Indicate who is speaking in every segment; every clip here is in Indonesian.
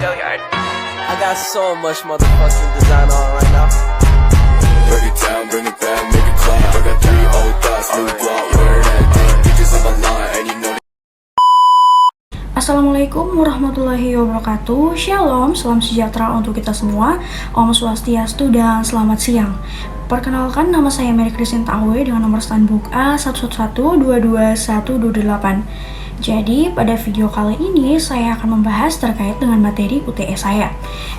Speaker 1: I got so much motherfucking design on right now.
Speaker 2: Break it down, bring it back, make it clap. I got 3 old thoughts, new guap, wear that thing. Bitches on my line, and you know.
Speaker 3: Assalamualaikum warahmatullahi wabarakatuh. Shalom, salam sejahtera untuk kita semua. Om Swastiastu dan selamat siang. Perkenalkan, nama saya Mary Christine Tawe dengan nomor standbook A111222128. Jadi pada video kali ini saya akan membahas terkait dengan materi UTS saya.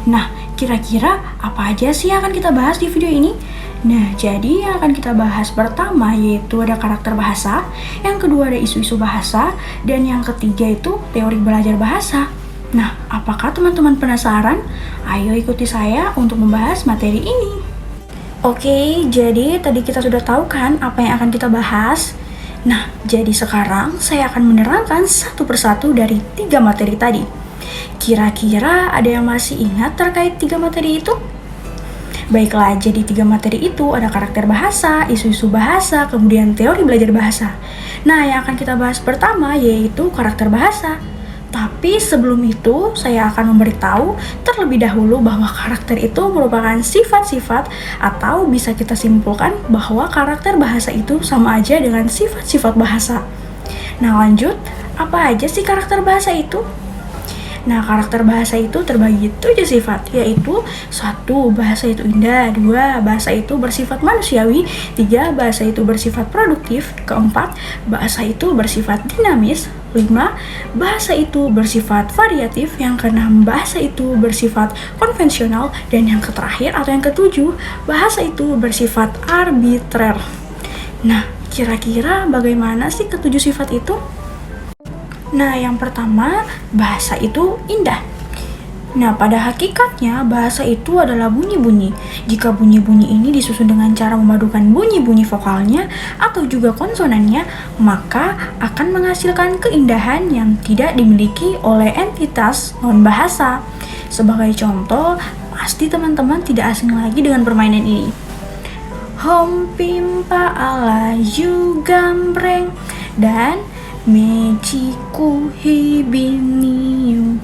Speaker 3: Nah, kira-kira apa aja sih yang akan kita bahas di video ini? Nah, jadi yang akan kita bahas pertama yaitu ada karakter bahasa, yang kedua ada isu-isu bahasa, dan yang ketiga itu teori belajar bahasa. Nah, apakah teman-teman penasaran? Ayo ikuti saya untuk membahas materi ini. Oke, jadi tadi kita sudah tahu kan apa yang akan kita bahas? Nah, jadi sekarang saya akan menerangkan satu persatu dari 3 materi tadi. Kira-kira ada yang masih ingat terkait 3 materi itu? Baiklah, jadi 3 materi itu ada karakter bahasa, isu-isu bahasa, kemudian teori belajar bahasa. Nah, yang akan kita bahas pertama yaitu karakter bahasa. Tapi sebelum itu, saya akan memberitahu terlebih dahulu bahwa karakter itu merupakan sifat-sifat atau bisa kita simpulkan bahwa karakter bahasa itu sama aja dengan sifat-sifat bahasa. Nah, lanjut, apa aja sih karakter bahasa itu? Nah, karakter bahasa itu terbagi 7 sifat, yaitu 1. Bahasa itu indah, 2. Bahasa itu bersifat manusiawi, 3. Bahasa itu bersifat produktif, 4. Bahasa itu bersifat dinamis, 5. Bahasa itu bersifat variatif, yang ke-6. Bahasa itu bersifat konvensional, dan yang terakhir atau yang ke-7, bahasa itu bersifat arbitrer. Nah, kira-kira bagaimana sih ke-7 sifat itu? Nah, yang pertama, bahasa itu indah. Nah, pada hakikatnya, bahasa itu adalah bunyi-bunyi. Jika bunyi-bunyi ini disusun dengan cara memadukan bunyi-bunyi vokalnya atau juga konsonannya, maka akan menghasilkan keindahan yang tidak dimiliki oleh entitas non-bahasa. Sebagai contoh, pasti teman-teman tidak asing lagi dengan permainan ini. Hom pimpa ala jugambreng dan Mejiku hibiniu.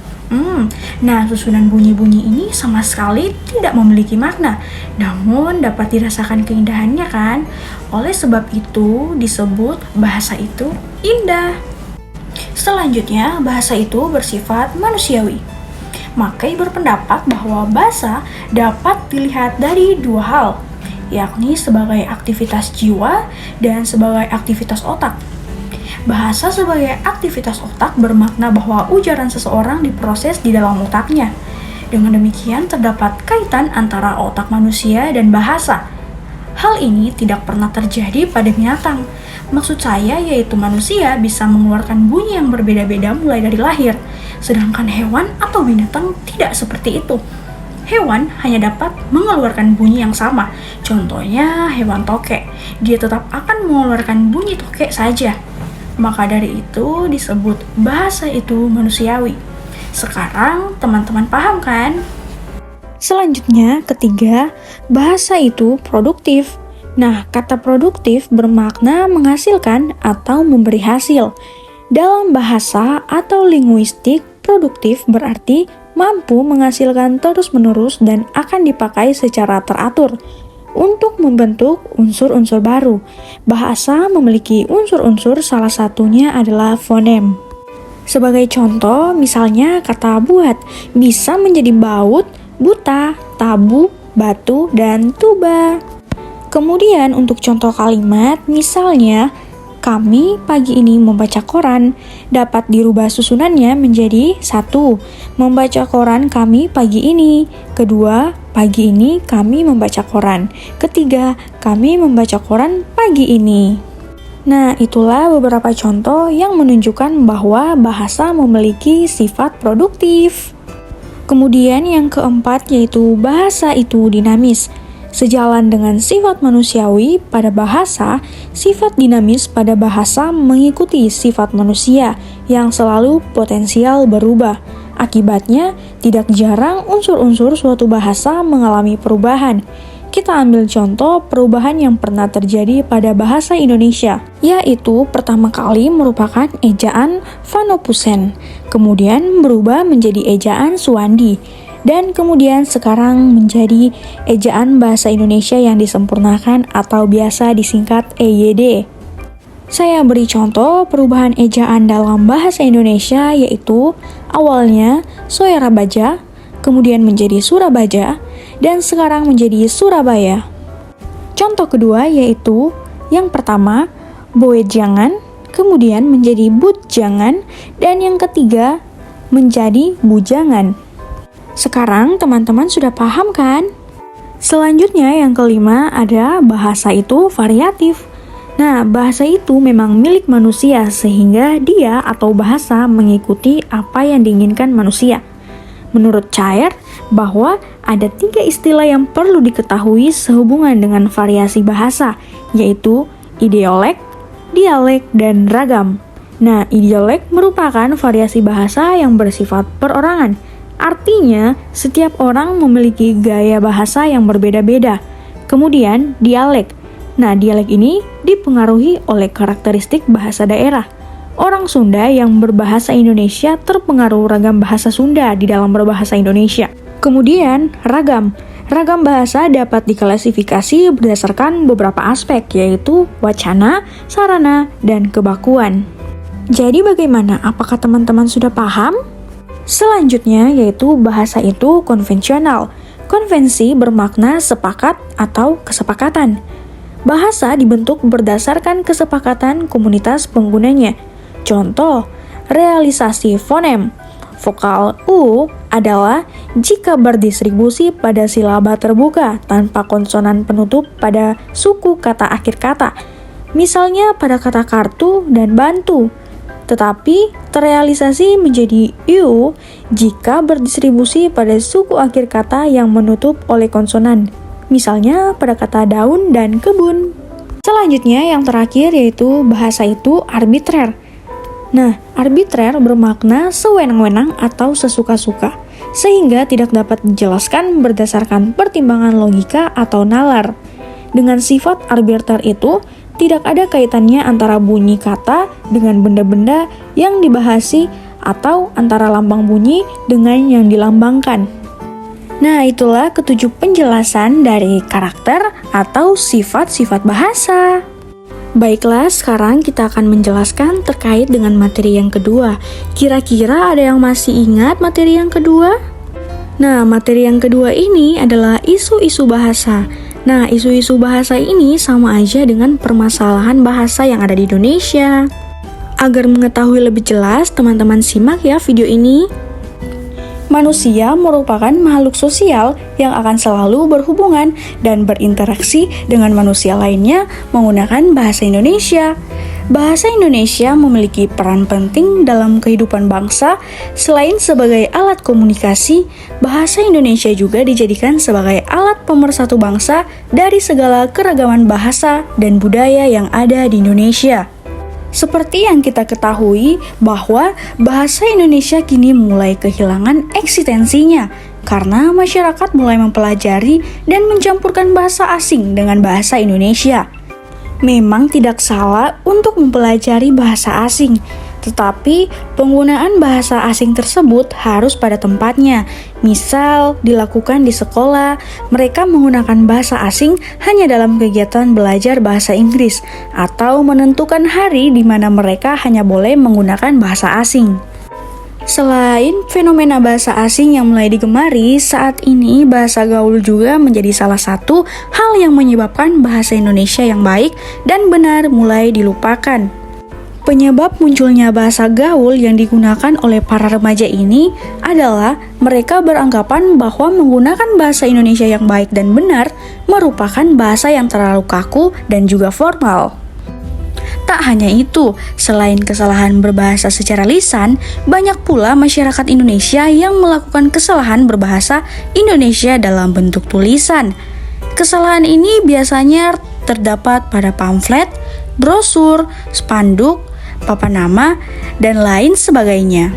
Speaker 3: Nah, susunan bunyi-bunyi ini sama sekali tidak memiliki makna, namun dapat dirasakan keindahannya kan? Oleh sebab itu disebut bahasa itu indah. Selanjutnya, bahasa itu bersifat manusiawi. Makai berpendapat bahwa bahasa dapat dilihat dari 2 hal, yakni sebagai aktivitas jiwa dan sebagai aktivitas otak. Bahasa sebagai aktivitas otak bermakna bahwa ujaran seseorang diproses di dalam otaknya. Dengan demikian terdapat kaitan antara otak manusia dan bahasa. Hal ini tidak pernah terjadi pada binatang. Maksud saya yaitu manusia bisa mengeluarkan bunyi yang berbeda-beda mulai dari lahir, sedangkan hewan atau binatang tidak seperti itu. Hewan hanya dapat mengeluarkan bunyi yang sama. Contohnya hewan tokek, dia tetap akan mengeluarkan bunyi tokek saja. Maka dari itu disebut bahasa itu manusiawi. Sekarang teman-teman paham kan? Selanjutnya, ketiga, bahasa itu produktif. Nah, kata produktif bermakna menghasilkan atau memberi hasil. Dalam bahasa atau linguistik, produktif berarti mampu menghasilkan terus-menerus dan akan dipakai secara teratur untuk membentuk unsur-unsur baru. Bahasa memiliki unsur-unsur, salah satunya adalah fonem. Sebagai contoh, misalnya kata buat bisa menjadi baut, buta, tabu, batu, dan tuba. Kemudian untuk contoh kalimat, misalnya kami pagi ini membaca koran, dapat dirubah susunannya menjadi 1. Membaca koran kami pagi ini. Kedua, pagi ini kami membaca koran. Ketiga, kami membaca koran pagi ini. Nah, itulah beberapa contoh yang menunjukkan bahwa bahasa memiliki sifat produktif. Kemudian yang keempat yaitu bahasa itu dinamis. Sejalan dengan sifat manusiawi pada bahasa, sifat dinamis pada bahasa mengikuti sifat manusia yang selalu potensial berubah. Akibatnya, tidak jarang unsur-unsur suatu bahasa mengalami perubahan. Kita ambil contoh perubahan yang pernah terjadi pada bahasa Indonesia, yaitu pertama kali merupakan ejaan Vanopusen. kemudian berubah menjadi ejaan Suwandi, dan kemudian sekarang menjadi ejaan bahasa Indonesia yang disempurnakan atau biasa disingkat EYD. Saya beri contoh perubahan ejaan dalam bahasa Indonesia, yaitu awalnya Soerabaja, kemudian menjadi Surabaja, dan sekarang menjadi Surabaya. Contoh kedua yaitu yang pertama Boejangan, kemudian menjadi Butjangan, dan yang ketiga menjadi Bujangan. Sekarang teman-teman sudah paham kan? Selanjutnya yang kelima ada bahasa itu variatif. Nah, bahasa itu memang milik manusia sehingga dia atau bahasa mengikuti apa yang diinginkan manusia. Menurut Cair, bahwa ada 3 istilah yang perlu diketahui sehubungan dengan variasi bahasa, yaitu ideolek, dialek, dan ragam. Nah, ideolek merupakan variasi bahasa yang bersifat perorangan. Artinya, setiap orang memiliki gaya bahasa yang berbeda-beda. Kemudian, dialek. Nah, dialek ini dipengaruhi oleh karakteristik bahasa daerah. Orang Sunda yang berbahasa Indonesia terpengaruh ragam bahasa Sunda di dalam berbahasa Indonesia. Kemudian, ragam. Ragam bahasa dapat diklasifikasi berdasarkan beberapa aspek, yaitu wacana, sarana, dan kebakuan. Jadi bagaimana? Apakah teman-teman sudah paham? Selanjutnya yaitu bahasa itu konvensional. Konvensi bermakna sepakat atau kesepakatan. Bahasa dibentuk berdasarkan kesepakatan komunitas penggunanya. Contoh, realisasi fonem. Vokal U adalah jika berdistribusi pada silaba terbuka tanpa konsonan penutup pada suku kata akhir kata. Misalnya pada kata kartu dan bantu. Tetapi terrealisasi menjadi U jika berdistribusi pada suku akhir kata yang menutup oleh konsonan. Misalnya pada kata daun dan kebun. Selanjutnya yang terakhir yaitu bahasa itu arbitrer. Nah, arbitrer bermakna sewenang-wenang atau sesuka-suka, sehingga tidak dapat dijelaskan berdasarkan pertimbangan logika atau nalar. Dengan sifat arbitrer itu, tidak ada kaitannya antara bunyi kata dengan benda-benda yang dibahasi atau antara lambang bunyi dengan yang dilambangkan. Nah, itulah ketujuh penjelasan dari karakter atau sifat-sifat bahasa. Baiklah, sekarang kita akan menjelaskan terkait dengan materi yang kedua. Kira-kira ada yang masih ingat materi yang kedua? Nah, materi yang kedua ini adalah isu-isu bahasa. Nah, isu-isu bahasa ini sama aja dengan permasalahan bahasa yang ada di Indonesia. Agar mengetahui lebih jelas, teman-teman simak ya video ini. Manusia merupakan makhluk sosial yang akan selalu berhubungan dan berinteraksi dengan manusia lainnya menggunakan bahasa Indonesia. Bahasa Indonesia memiliki peran penting dalam kehidupan bangsa. Selain sebagai alat komunikasi, bahasa Indonesia juga dijadikan sebagai alat pemersatu bangsa dari segala keragaman bahasa dan budaya yang ada di Indonesia. Seperti yang kita ketahui bahwa bahasa Indonesia kini mulai kehilangan eksistensinya karena masyarakat mulai mempelajari dan mencampurkan bahasa asing dengan bahasa Indonesia. Memang tidak salah untuk mempelajari bahasa asing, tetapi penggunaan bahasa asing tersebut harus pada tempatnya. Misal, dilakukan di sekolah, mereka menggunakan bahasa asing hanya dalam kegiatan belajar bahasa Inggris, atau menentukan hari di mana mereka hanya boleh menggunakan bahasa asing. Selain fenomena bahasa asing yang mulai digemari, saat ini bahasa gaul juga menjadi salah satu hal yang menyebabkan bahasa Indonesia yang baik dan benar mulai dilupakan. Penyebab munculnya bahasa gaul yang digunakan oleh para remaja ini adalah mereka beranggapan bahwa menggunakan bahasa Indonesia yang baik dan benar merupakan bahasa yang terlalu kaku dan juga formal. Tak hanya itu, selain kesalahan berbahasa secara lisan, banyak pula masyarakat Indonesia yang melakukan kesalahan berbahasa Indonesia dalam bentuk tulisan. Kesalahan ini biasanya terdapat pada pamflet, brosur, spanduk, papan nama, dan lain sebagainya.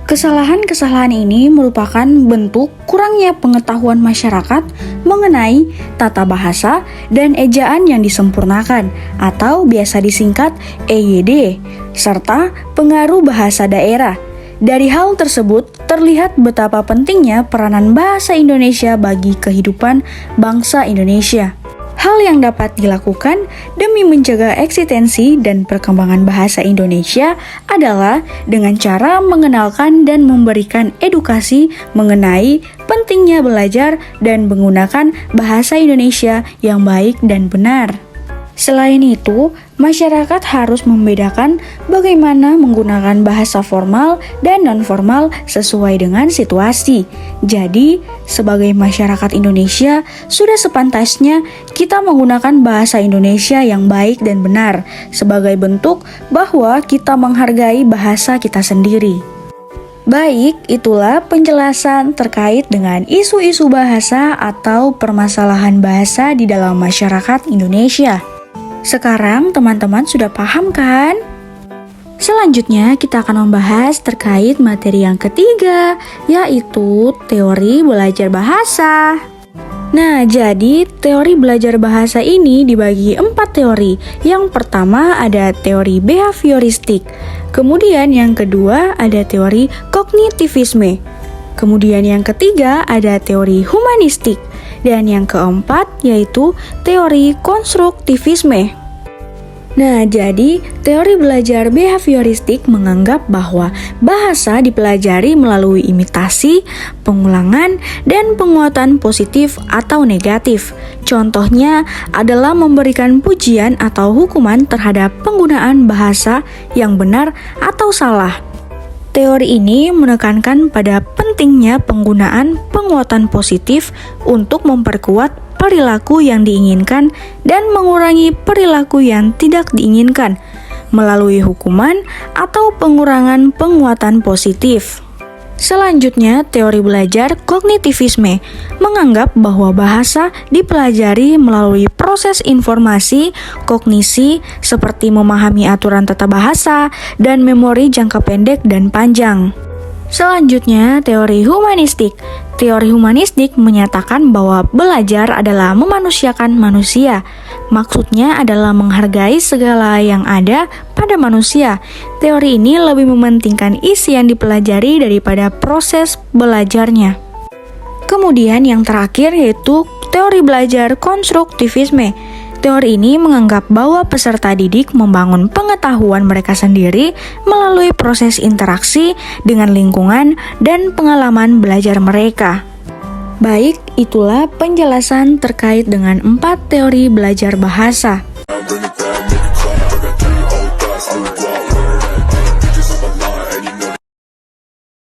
Speaker 3: Kesalahan-kesalahan ini merupakan bentuk kurangnya pengetahuan masyarakat mengenai tata bahasa dan ejaan yang disempurnakan atau biasa disingkat EYD, serta pengaruh bahasa daerah. Dari hal tersebut, terlihat betapa pentingnya peranan bahasa Indonesia bagi kehidupan bangsa Indonesia. Hal yang dapat dilakukan demi menjaga eksistensi dan perkembangan bahasa Indonesia adalah dengan cara mengenalkan dan memberikan edukasi mengenai pentingnya belajar dan menggunakan bahasa Indonesia yang baik dan benar. Selain itu, masyarakat harus membedakan bagaimana menggunakan bahasa formal dan non-formal sesuai dengan situasi. Jadi, sebagai masyarakat Indonesia, sudah sepantasnya kita menggunakan bahasa Indonesia yang baik dan benar sebagai bentuk bahwa kita menghargai bahasa kita sendiri. Baik, itulah penjelasan terkait dengan isu-isu bahasa atau permasalahan bahasa di dalam masyarakat Indonesia. Sekarang teman-teman sudah paham kan? Selanjutnya kita akan membahas terkait materi yang ketiga, yaitu teori belajar bahasa. Nah, jadi teori belajar bahasa ini dibagi 4 teori. Yang pertama ada teori behavioristik, kemudian yang kedua ada teori kognitivisme, kemudian yang ketiga ada teori humanistik, dan yang keempat yaitu teori konstruktivisme. Nah, jadi teori belajar behavioristik menganggap bahwa bahasa dipelajari melalui imitasi, pengulangan, dan penguatan positif atau negatif. Contohnya adalah memberikan pujian atau hukuman terhadap penggunaan bahasa yang benar atau salah. Teori ini menekankan pada pentingnya penggunaan penguatan positif untuk memperkuat perilaku yang diinginkan dan mengurangi perilaku yang tidak diinginkan melalui hukuman atau pengurangan penguatan positif. Selanjutnya, teori belajar kognitivisme menganggap bahwa bahasa dipelajari melalui proses informasi, kognisi, seperti memahami aturan tata bahasa, dan memori jangka pendek dan panjang. Selanjutnya, teori humanistik. Teori humanistik menyatakan bahwa belajar adalah memanusiakan manusia. Maksudnya adalah menghargai segala yang ada pada manusia. Teori ini lebih mementingkan isi yang dipelajari daripada proses belajarnya. Kemudian yang terakhir yaitu teori belajar konstruktivisme. Teori ini menganggap bahwa peserta didik membangun pengetahuan mereka sendiri melalui proses interaksi dengan lingkungan dan pengalaman belajar mereka. Baik, itulah penjelasan terkait dengan 4 teori belajar bahasa.
Speaker 2: Bring